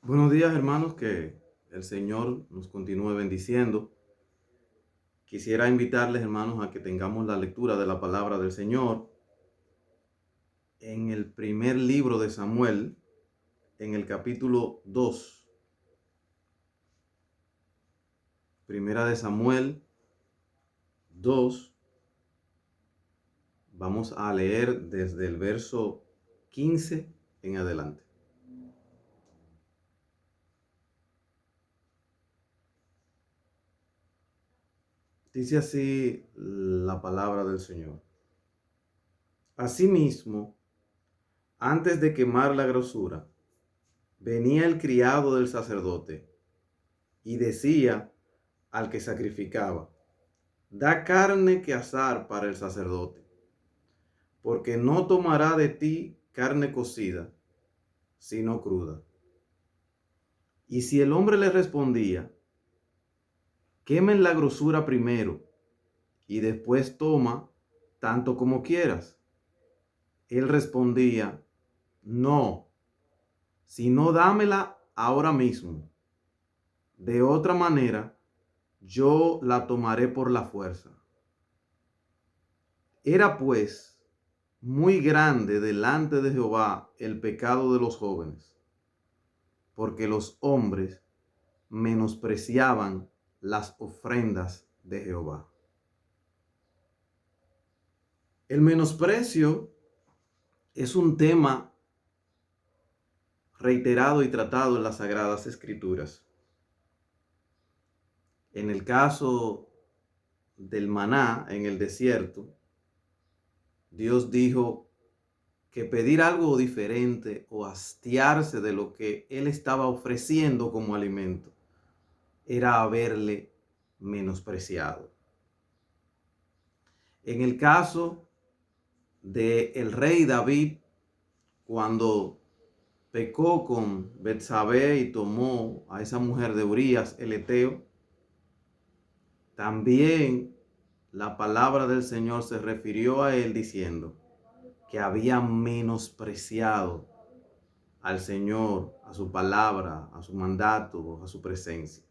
Buenos días, hermanos, que el Señor nos continúe bendiciendo. Quisiera invitarles, hermanos, a que tengamos la lectura de la palabra del Señor en el primer libro de Samuel, en el capítulo 2. Primera de Samuel 2. Vamos a leer desde el verso 15 en adelante. Dice así la palabra del Señor. Asimismo, antes de quemar la grosura, venía el criado del sacerdote y decía al que sacrificaba: da carne que asar para el sacerdote, porque no tomará de ti carne cocida, sino cruda. Y si el hombre le respondía: quemen la grosura primero y después toma tanto como quieras, él respondía: no, sino dámela ahora mismo. De otra manera, yo la tomaré por la fuerza. Era pues muy grande delante de Jehová el pecado de los jóvenes, porque los hombres menospreciaban las ofrendas de Jehová. El menosprecio es un tema reiterado y tratado en las Sagradas Escrituras. En el caso del maná en el desierto, Dios dijo que pedir algo diferente o hastiarse de lo que Él estaba ofreciendo como alimento era haberle menospreciado. En el caso de el rey David, cuando pecó con Betsabé y tomó a esa mujer de Urías el Eteo, también la palabra del Señor se refirió a él diciendo que había menospreciado al Señor, a su palabra, a su mandato, a su presencia.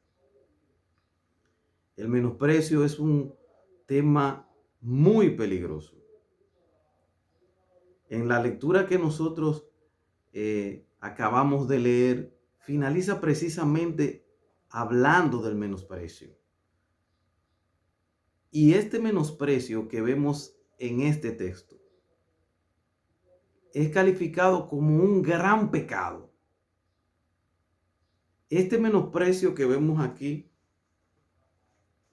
El menosprecio es un tema muy peligroso. En la lectura que nosotros acabamos de leer, finaliza precisamente hablando del menosprecio. Y este menosprecio que vemos en este texto es calificado como un gran pecado. Este menosprecio que vemos aquí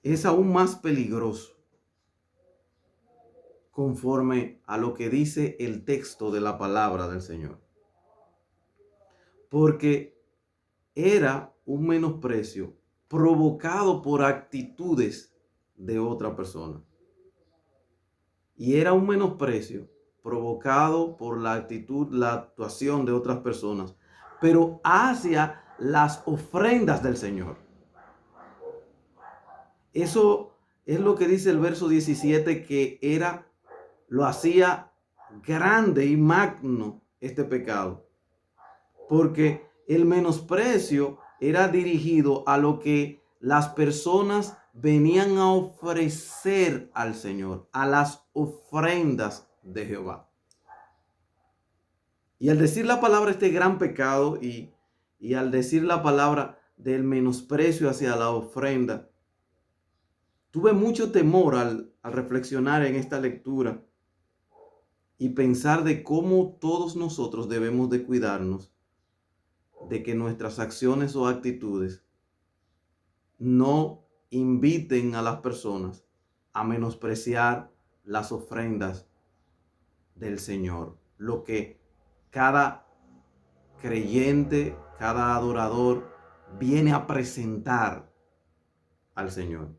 es aún más peligroso conforme a lo que dice el texto de la palabra del Señor. Porque era un menosprecio provocado por actitudes de otra persona. Y era un menosprecio provocado por la actitud, la actuación de otras personas, pero hacia las ofrendas del Señor. Eso es lo que dice el verso 17, que lo hacía grande y magno este pecado, porque el menosprecio era dirigido a lo que las personas venían a ofrecer al Señor, a las ofrendas de Jehová. Y al decir la palabra este gran pecado y al decir la palabra del menosprecio hacia la ofrenda, tuve mucho temor al reflexionar en esta lectura y pensar de cómo todos nosotros debemos de cuidarnos de que nuestras acciones o actitudes no inviten a las personas a menospreciar las ofrendas del Señor. Lo que cada creyente, cada adorador viene a presentar al Señor.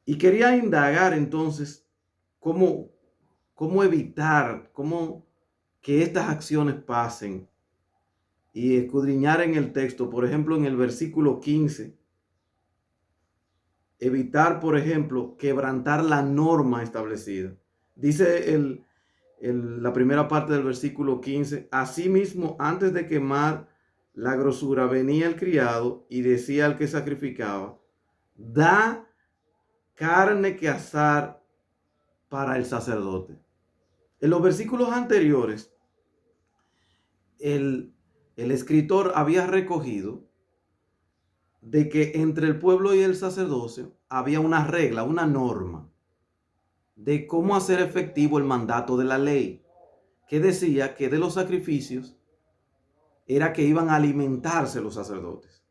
Y quería indagar entonces cómo evitar, cómo que estas acciones pasen y escudriñar en el texto, por ejemplo, en el versículo 15, evitar, por ejemplo, quebrantar la norma establecida. Dice la primera parte del versículo 15, asimismo, antes de quemar la grosura, venía el criado y decía al que sacrificaba, da carne que asar para el sacerdote. En los versículos anteriores, el, el escritor había recogido de que entre el pueblo y el sacerdocio había una regla, una norma de cómo hacer efectivo el mandato de la ley, que decía que de los sacrificios era que iban a alimentarse los sacerdotes.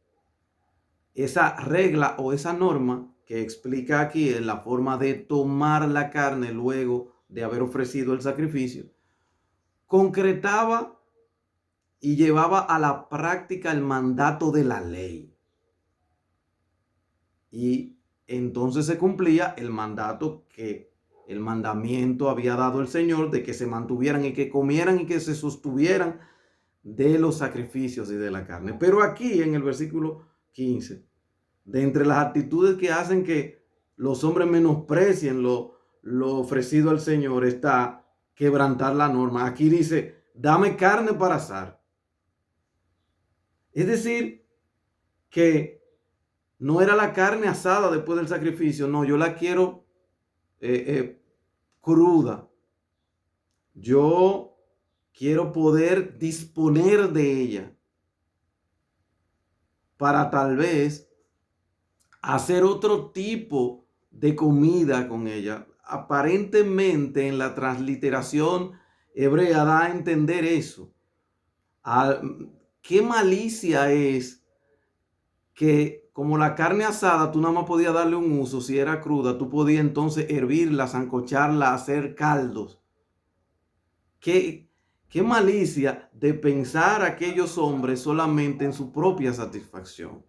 Esa regla o esa norma que explica aquí en la forma de tomar la carne luego de haber ofrecido el sacrificio, concretaba y llevaba a la práctica el mandato de la ley. Y entonces se cumplía el mandato el mandamiento había dado el Señor de que se mantuvieran y que comieran y que se sostuvieran de los sacrificios y de la carne. Pero aquí en el versículo 15, de entre las actitudes que hacen que los hombres menosprecien lo ofrecido al Señor, está quebrantar la norma. Aquí dice, dame carne para asar. Es decir, que no era la carne asada después del sacrificio, no, yo la quiero cruda. Yo quiero poder disponer de ella para tal vez hacer otro tipo de comida con ella. Aparentemente en la transliteración hebrea da a entender eso. ¿Qué malicia es que como la carne asada tú nada más podías darle un uso si era cruda, tú podías entonces hervirla, sancocharla, hacer caldos? ¿Qué malicia de pensar aquellos hombres solamente en su propia satisfacción?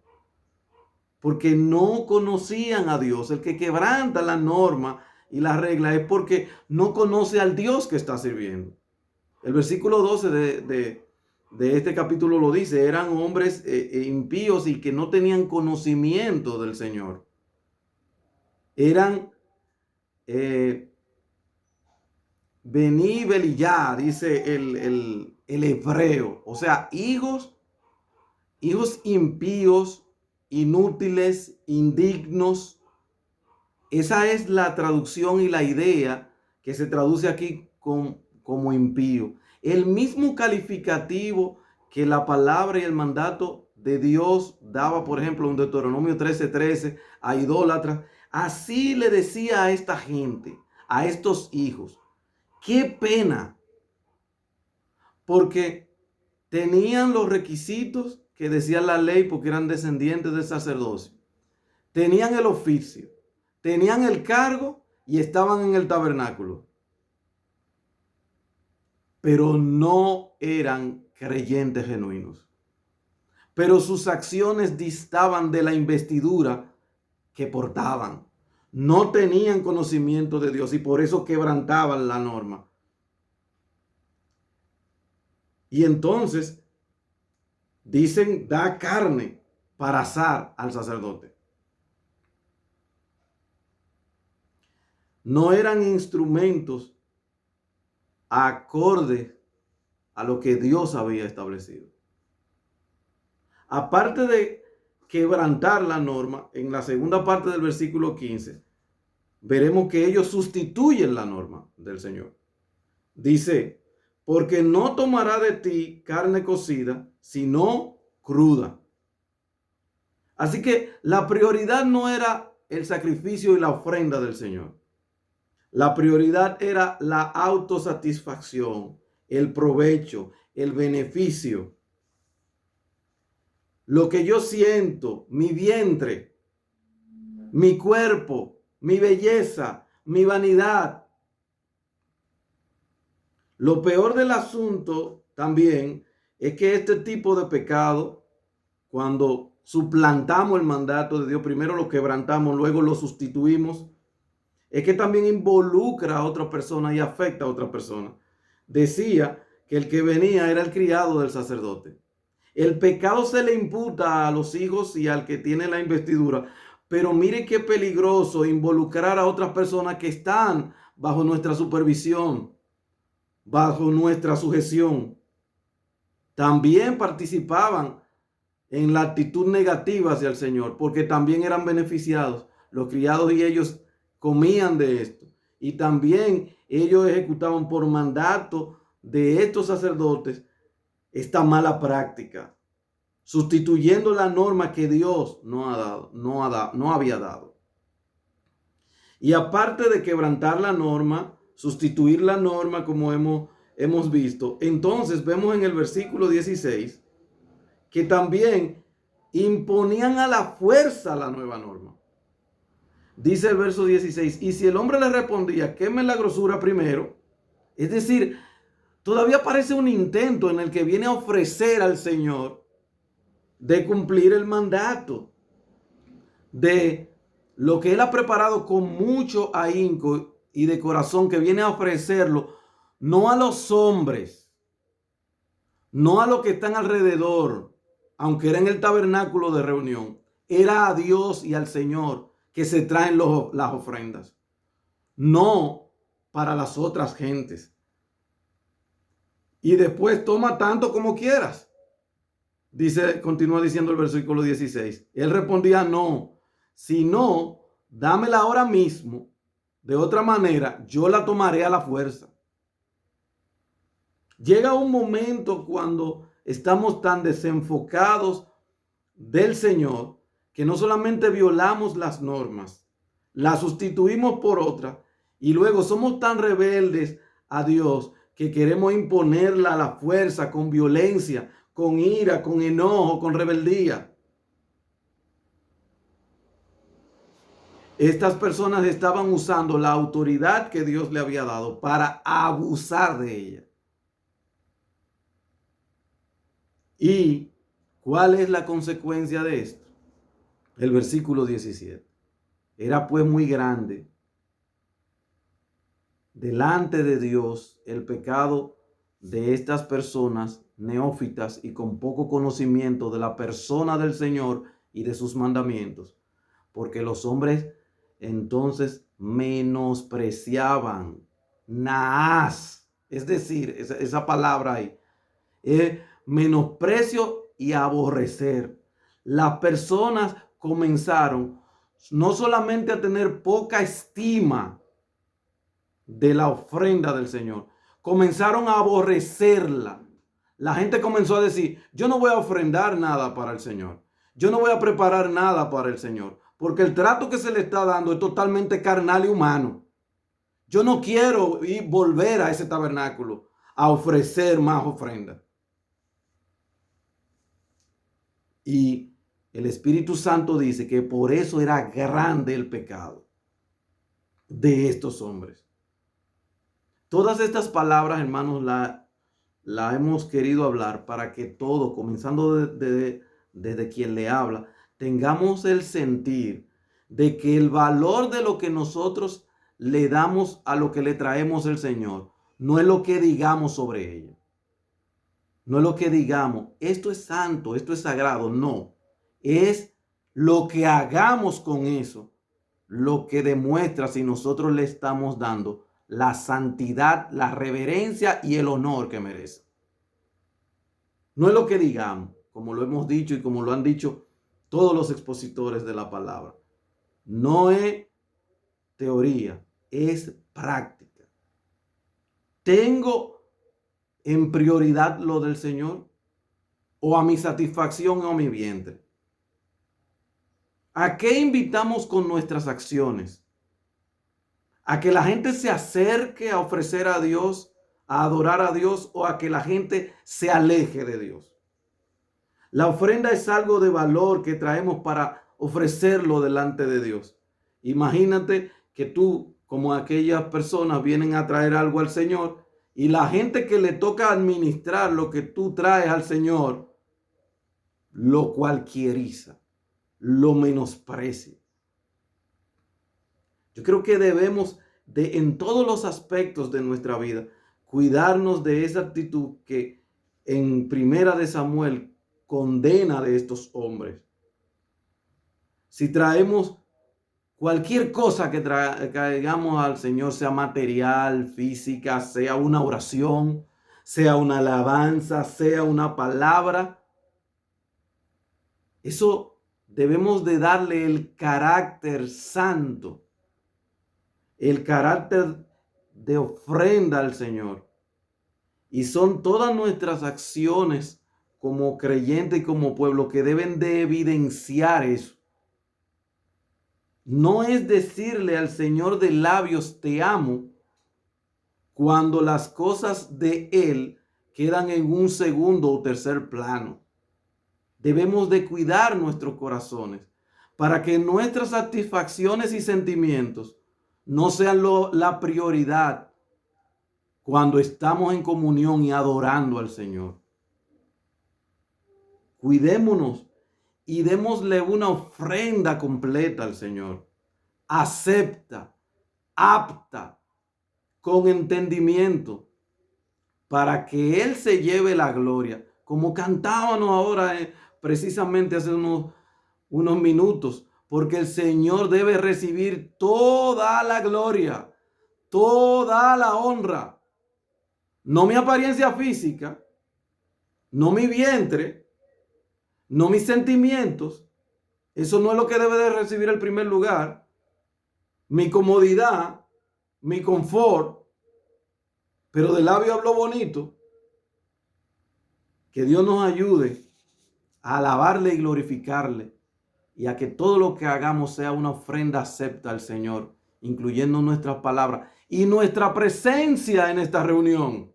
Porque no conocían a Dios. El que quebranta la norma y la regla es porque no conoce al Dios que está sirviendo. El versículo 12 de este capítulo lo dice, eran hombres impíos y que no tenían conocimiento del Señor. Eran Bení Beliyá, dice el hebreo. O sea, hijos impíos, inútiles, indignos. Esa es la traducción y la idea que se traduce aquí como impío. El mismo calificativo que la palabra y el mandato de Dios daba, por ejemplo, en Deuteronomio 13:13 a idólatras. Así le decía a esta gente, a estos hijos. Qué pena, porque tenían los requisitos que decía la ley porque eran descendientes del sacerdocio. Tenían el oficio, tenían el cargo y estaban en el tabernáculo. Pero no eran creyentes genuinos. Pero sus acciones distaban de la investidura que portaban. No tenían conocimiento de Dios y por eso quebrantaban la norma. Y entonces dicen, da carne para asar al sacerdote. No eran instrumentos acorde a lo que Dios había establecido. Aparte de quebrantar la norma, en la segunda parte del versículo 15, veremos que ellos sustituyen la norma del Señor. Dice, porque no tomará de ti carne cocida, sino cruda. Así que la prioridad no era el sacrificio y la ofrenda del Señor. La prioridad era la autosatisfacción, el provecho, el beneficio. Lo que yo siento, mi vientre, mi cuerpo, mi belleza, mi vanidad. Lo peor del asunto también es que este tipo de pecado, cuando suplantamos el mandato de Dios, primero lo quebrantamos, luego lo sustituimos, es que también involucra a otra persona y afecta a otra persona. Decía que el que venía era el criado del sacerdote. El pecado se le imputa a los hijos y al que tiene la investidura, pero mire qué peligroso involucrar a otras personas que están bajo nuestra supervisión. bajo nuestra sujeción, también participaban en la actitud negativa hacia el Señor, porque también eran beneficiados. Los criados y ellos comían de esto. Y también ellos ejecutaban por mandato de estos sacerdotes esta mala práctica, sustituyendo la norma que Dios no había dado. Y aparte de quebrantar la norma, sustituir la norma como hemos visto, entonces vemos en el versículo 16 que también imponían a la fuerza la nueva norma. Dice el verso 16, y si el hombre le respondía, queme la grosura primero, es decir, todavía parece un intento en el que viene a ofrecer al Señor de cumplir el mandato, de lo que Él ha preparado con mucho ahínco y de corazón, que viene a ofrecerlo no a los hombres, no a los que están alrededor, aunque era en el tabernáculo de reunión, era a Dios y al Señor que se traen las ofrendas, no para las otras gentes. Y después toma tanto como quieras. Continúa diciendo el versículo 16. Él respondía, no, si no, dámela ahora mismo. De otra manera, yo la tomaré a la fuerza. Llega un momento cuando estamos tan desenfocados del Señor que no solamente violamos las normas, las sustituimos por otras y luego somos tan rebeldes a Dios que queremos imponerla a la fuerza, con violencia, con ira, con enojo, con rebeldía. Estas personas estaban usando la autoridad que Dios le había dado para abusar de ella. ¿Y cuál es la consecuencia de esto? El versículo 17. Era pues muy grande delante de Dios el pecado de estas personas neófitas y con poco conocimiento de la persona del Señor y de sus mandamientos, porque los hombres entonces menospreciaban, naas, es decir, esa palabra ahí, menosprecio y aborrecer. Las personas comenzaron no solamente a tener poca estima de la ofrenda del Señor, comenzaron a aborrecerla. La gente comenzó a decir, yo no voy a ofrendar nada para el Señor, yo no voy a preparar nada para el Señor, porque el trato que se le está dando es totalmente carnal y humano. Yo no quiero volver a ese tabernáculo a ofrecer más ofrendas. Y el Espíritu Santo dice que por eso era grande el pecado de estos hombres. Todas estas palabras, hermanos, la hemos querido hablar para que todos, comenzando desde quien le habla, tengamos el sentir de que el valor de lo que nosotros le damos a lo que le traemos el Señor no es lo que digamos sobre ello. No es lo que digamos, esto es santo, esto es sagrado, no. Es lo que hagamos con eso, lo que demuestra si nosotros le estamos dando la santidad, la reverencia y el honor que merece. No es lo que digamos, como lo hemos dicho y como lo han dicho todos los expositores de la palabra. No es teoría, es práctica. ¿Tengo en prioridad lo del Señor o a mi satisfacción o a mi vientre? ¿A qué invitamos con nuestras acciones? ¿A que la gente se acerque a ofrecer a Dios, a adorar a Dios, o a que la gente se aleje de Dios? La ofrenda es algo de valor que traemos para ofrecerlo delante de Dios. Imagínate que tú, como aquellas personas, vienen a traer algo al Señor y la gente que le toca administrar lo que tú traes al Señor, lo cualquieriza, lo menosprecia. Yo creo que debemos en todos los aspectos de nuestra vida, cuidarnos de esa actitud que en Primera de Samuel condena de estos hombres. Si traemos Cualquier cosa que traigamos al Señor, sea material, física, sea una oración, sea una alabanza, sea una palabra, eso debemos de darle el carácter santo, el carácter de ofrenda al Señor. Y son todas nuestras acciones como creyentes y como pueblo que deben de evidenciar eso. No es decirle al Señor de labios te amo cuando las cosas de Él quedan en un segundo o tercer plano. Debemos de cuidar nuestros corazones para que nuestras satisfacciones y sentimientos no sean la prioridad cuando estamos en comunión y adorando al Señor. Cuidémonos y démosle una ofrenda completa al Señor. Acepta, apta, con entendimiento, para que Él se lleve la gloria. Como cantábamos ahora precisamente hace unos minutos, porque el Señor debe recibir toda la gloria, toda la honra. No mi apariencia física, no mi vientre, no mis sentimientos. Eso no es lo que debe de recibir el primer lugar. Mi comodidad, mi confort, pero de labio hablo bonito. Que Dios nos ayude a alabarle y glorificarle y a que todo lo que hagamos sea una ofrenda acepta al Señor, incluyendo nuestras palabras y nuestra presencia en esta reunión,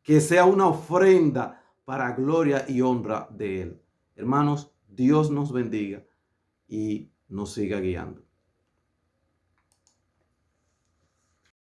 que sea una ofrenda para gloria y honra de Él. Hermanos, Dios nos bendiga y nos siga guiando.